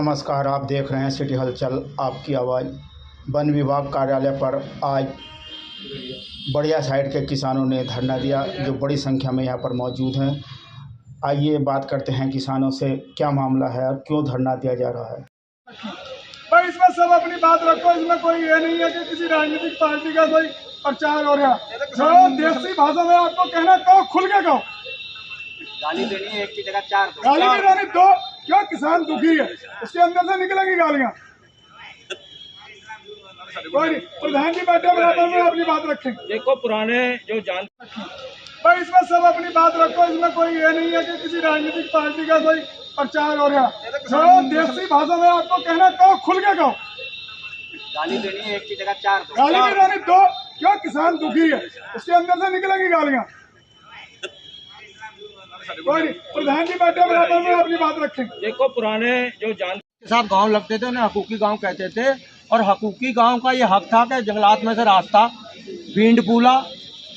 नमस्कार, आप देख रहे हैं सिटी हलचल आपकी आवाज़। वन विभाग कार्यालय पर आज बढ़िया साइड के किसानों ने धरना दिया, जो बड़ी संख्या में यहाँ पर मौजूद हैं। आइए बात करते हैं किसानों से, क्या मामला है और क्यों धरना दिया जा रहा है। भाई इसमें सब अपनी बात रखो, इसमें कोई ये नहीं है कि किसी राजनीतिक पार्टी का कोई प्रचार हो रहा है। जो देसी भाषा में आपको कहना कहो, खुल के कहो। गाली देनी है एक की जगह चार दो। गाली नहीं देनी दो, क्यों किसान दुखी है, उसके अंदर से निकलेगी गालियाँ। कोई नहीं, प्रधान जी बैठे बराबर में अपनी बात रखें। देखो पुराने जो जान भाई इसमें सब अपनी बात रखो, इसमें कोई ये नहीं है कि किसी राजनीतिक पार्टी का कोई प्रचार हो रहा है। जो देसी भाषा में आपको कहना कहो, खुल के कहो। गाली देनी है एक की जगह चार दो। गाली नहीं देनी दो, क्यों किसान दुखी है, उसके अंदर से निकलेगी गालियाँ। कोई नहीं, प्रधान जी बैठे बराबर में अपनी बात रखें। देखो पुराने जो जान के साथ गांव लगते थे ना, हकूकी गांव कहते थे, और हकूकी गांव का ये हक था कि जंगलात में से रास्ता, भींड पूला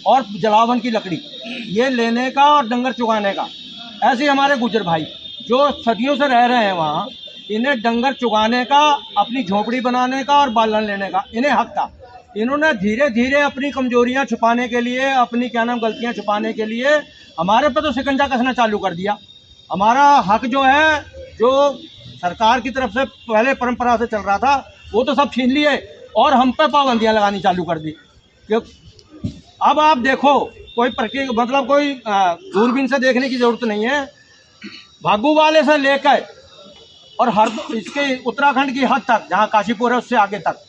और जलावन की लकड़ी ये लेने का और डंगर चुगाने का। ऐसे हमारे गुजर भाई जो सदियों से रह रहे हैं वहाँ, इन्हें डंगर चुगाने का, अपनी झोपड़ी बनाने का और बालन लेने का इन्हें हक था। इन्होंने धीरे धीरे अपनी कमजोरियां छुपाने के लिए, अपनी गलतियां छुपाने के लिए हमारे पे तो शिकंजा कसना चालू कर दिया। हमारा हक जो है, जो सरकार की तरफ से पहले परंपरा से चल रहा था, वो तो सब छीन लिए और हम पे पाबंदियां लगानी चालू कर दी। अब आप देखो, कोई कोई दूरबीन से देखने की जरूरत नहीं है। भागू वाले से लेकर और हर इसके उत्तराखंड की हद तक, जहाँ काशीपुर है उससे आगे तक,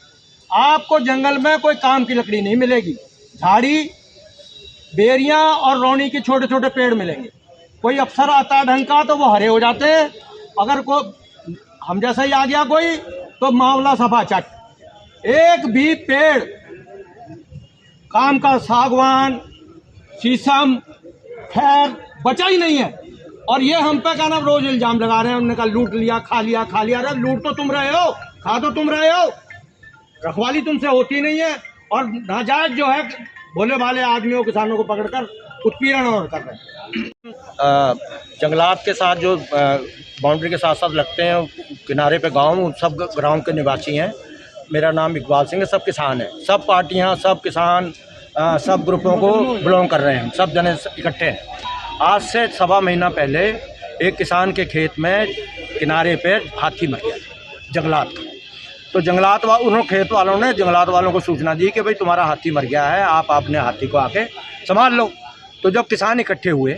आपको जंगल में कोई काम की लकड़ी नहीं मिलेगी। झाड़ी, बेरियां और रौनी के छोटे छोटे पेड़ मिलेंगे। कोई अफसर आता है ढंग का तो वो हरे हो जाते हैं, अगर कोई हम जैसा ही आ गया कोई तो मामला सफा चट। एक भी पेड़ काम का, सागवान, शीशम, खैर बचा ही नहीं है। और ये हम पे क्या नाम रोज इल्जाम लगा रहे हैं, उन्होंने कहा लूट लिया, खा लिया, खा लिया। अरे लूट तो तुम रहे हो, खा तो तुम रहे हो, रखवाली तुमसे होती नहीं है। और नाजायज जो है भोले भाले आदमियों, किसानों को पकड़कर उत्पीड़न और कर रहे हैं। जंगलात के साथ जो बाउंड्री के साथ साथ लगते हैं किनारे पे गांव, सब ग्राम के निवासी हैं। मेरा नाम इकबाल सिंह है, सब किसान हैं, सब पार्टियां, सब किसान, सब ग्रुपों को बिलोंग कर रहे हैं, सब जने इकट्ठे हैं। आज से सवा महीना पहले एक किसान के खेत में किनारे पे हाथी मर गया जंगलात। तो उन्होंने खेत वालों ने जंगलात वालों को सूचना दी कि भाई तुम्हारा हाथी मर गया है, आप अपने हाथी को आके संभाल लो। तो जब किसान इकट्ठे हुए,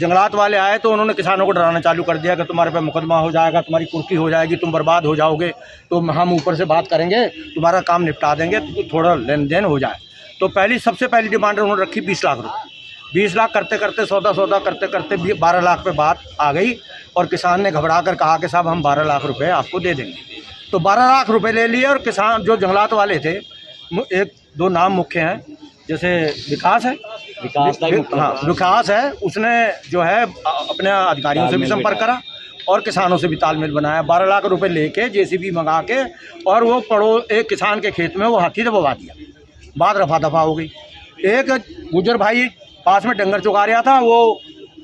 जंगलात वाले आए तो उन्होंने किसानों को डराना चालू कर दिया कि तुम्हारे पे मुकदमा हो जाएगा, तुम्हारी कुर्की हो जाएगी, तुम बर्बाद हो जाओगे, तो हम ऊपर से बात करेंगे, तुम्हारा काम निपटा देंगे, तो थोड़ा लेन देन हो जाए। तो सबसे पहली डिमांड उन्होंने रखी 20 लाख रुपये। 20 लाख करते करते सौदा करते करते 12 लाख पे बात आ गई, और किसान ने घबरा कर कहा कि साहब हम 12 लाख रुपये आपको दे देंगे। तो 12 लाख रुपए ले लिए। और किसान जो जंगलात वाले थे, एक दो नाम मुख्य हैं, जैसे विकास है, विकास है, उसने जो है अपने अधिकारियों से भी संपर्क करा और किसानों से भी तालमेल बनाया। 12 लाख रुपए लेके जेसीबी मंगा के, और वो एक किसान के खेत में वो हाथी दबवा दिया। बात रफा दफा हो गई। एक गुजर भाई पास में डंगर चुगा रहा था,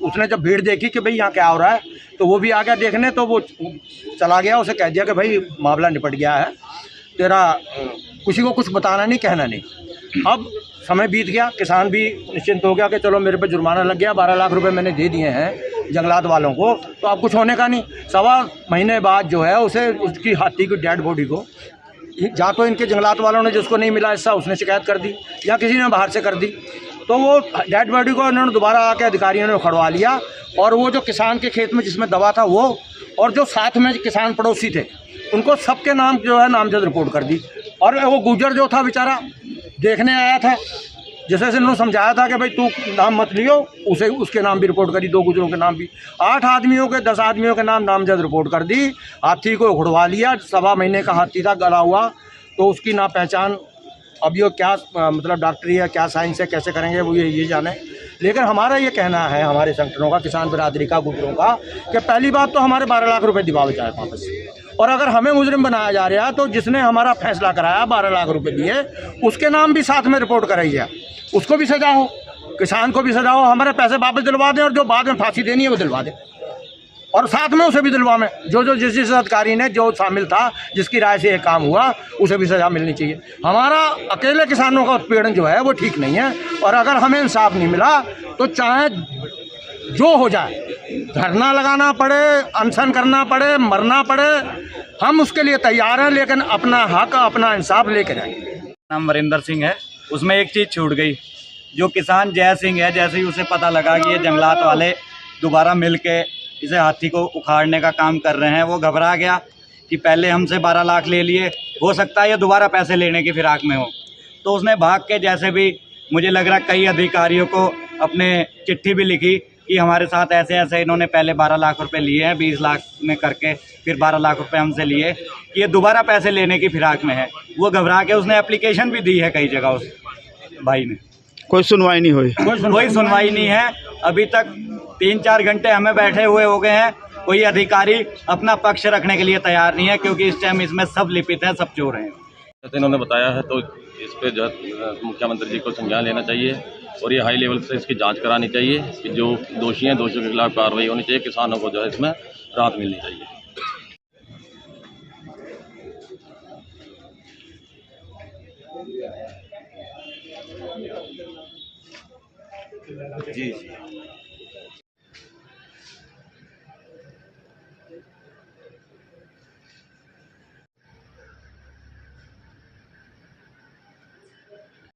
उसने जब भीड़ देखी कि भाई यहाँ क्या हो रहा है, तो वो भी आ गया देखने। तो वो चला गया, उसे कह दिया कि भाई मामला निपट गया है, तेरा किसी को कुछ बताना नहीं, कहना नहीं। अब समय बीत गया, किसान भी निश्चिंत हो गया कि चलो मेरे पे जुर्माना लग गया, 12 लाख रुपए मैंने दे दिए हैं जंगलात वालों को, तो अब कुछ होने का नहीं। सवा महीने बाद जो है उसकी हाथी की डेड बॉडी को या तो इनके जंगलात वालों ने, जिसको नहीं मिला हिस्सा, उसने शिकायत कर दी, या किसी ने बाहर से कर दी। तो वो डेड बॉडी को इन्होंने दोबारा आके अधिकारियों ने उखड़वा लिया। और वो जो किसान के खेत में जिसमें दवा था वो, और जो साथ में किसान पड़ोसी थे, उनको सबके नाम जो है नामजद रिपोर्ट कर दी। और वो गुजर जो था बेचारा देखने आया था, जैसे इन्होंने समझाया था कि भाई तू नाम मत लियो, उसके नाम भी रिपोर्ट करी, 2 गुजरों के नाम भी, 8 आदमियों के 10 आदमियों के नाम नामजद रिपोर्ट कर दी। हाथी को उखड़वा लिया, सवा महीने का हाथी था, गला हुआ, तो उसकी ना पहचान, अब ये क्या मतलब डॉक्टरी है, क्या साइंस है, कैसे करेंगे वो ये जाने। लेकिन हमारा ये कहना है, हमारे संगठनों का, किसान बिरादरी का, गुजरों का, कि पहली बात तो हमारे 12 लाख रुपए दिवावे जाए वापस। और अगर हमें मुजरिम बनाया जा रहा है तो जिसने हमारा फैसला कराया 12 लाख रुपए दिए, उसके नाम भी साथ में रिपोर्ट कराई है, उसको भी सजा हो, किसान को भी सजा हो, हमारे पैसे वापस दिलवा दें और जो बाद में फांसी देनी है वो दिलवा दें। और साथ में उसे भी दिलवाएं। जो जिस अधिकारी ने जो शामिल था, जिसकी राय से ये काम हुआ, उसे भी सज़ा मिलनी चाहिए। हमारा अकेले किसानों का उत्पीड़न जो है वो ठीक नहीं है, और अगर हमें इंसाफ नहीं मिला तो चाहे जो हो जाए, धरना लगाना पड़े, अनशन करना पड़े, मरना पड़े, हम उसके लिए तैयार हैं, लेकिन अपना हक, अपना इंसाफ लेके जाएंगे। नाम वरिंदर सिंह है। उसमें एक चीज़ छूट गई, जो किसान जय सिंह है, जैसे ही उसे पता लगा कि ये जंगलात वाले दोबारा मिल के इसे हाथी को उखाड़ने का काम कर रहे हैं, वो घबरा गया कि पहले हमसे 12 लाख ले लिए, हो सकता है ये दोबारा पैसे लेने की फिराक में हो। तो उसने भाग के, जैसे भी मुझे लग रहा कई अधिकारियों को अपने चिट्ठी भी लिखी कि हमारे साथ ऐसे ऐसे इन्होंने पहले 12 लाख रुपए लिए हैं, 20 लाख में करके फिर 12 लाख रुपए हमसे लिए, कि ये दोबारा पैसे लेने की फिराक में है। वो घबरा के उसने एप्लीकेशन भी दी है कई जगह उस भाई ने। कोई सुनवाई नहीं हुई। कोई सुनवाई नहीं है। अभी तक 3-4 घंटे हमें बैठे हुए हो गए हैं, कोई अधिकारी अपना पक्ष रखने के लिए तैयार नहीं है, क्योंकि इस टाइम इसमें सब लिपित हैं, सब चोर हैं। जैसे इन्होंने बताया है तो इस पे जो है मुख्यमंत्री जी को संज्ञान लेना चाहिए और ये हाई लेवल से इसकी जांच करानी चाहिए कि जो दोषी हैं, दोषियों के खिलाफ कार्रवाई होनी चाहिए, किसानों को जो है इसमें राहत मिलनी चाहिए। जी।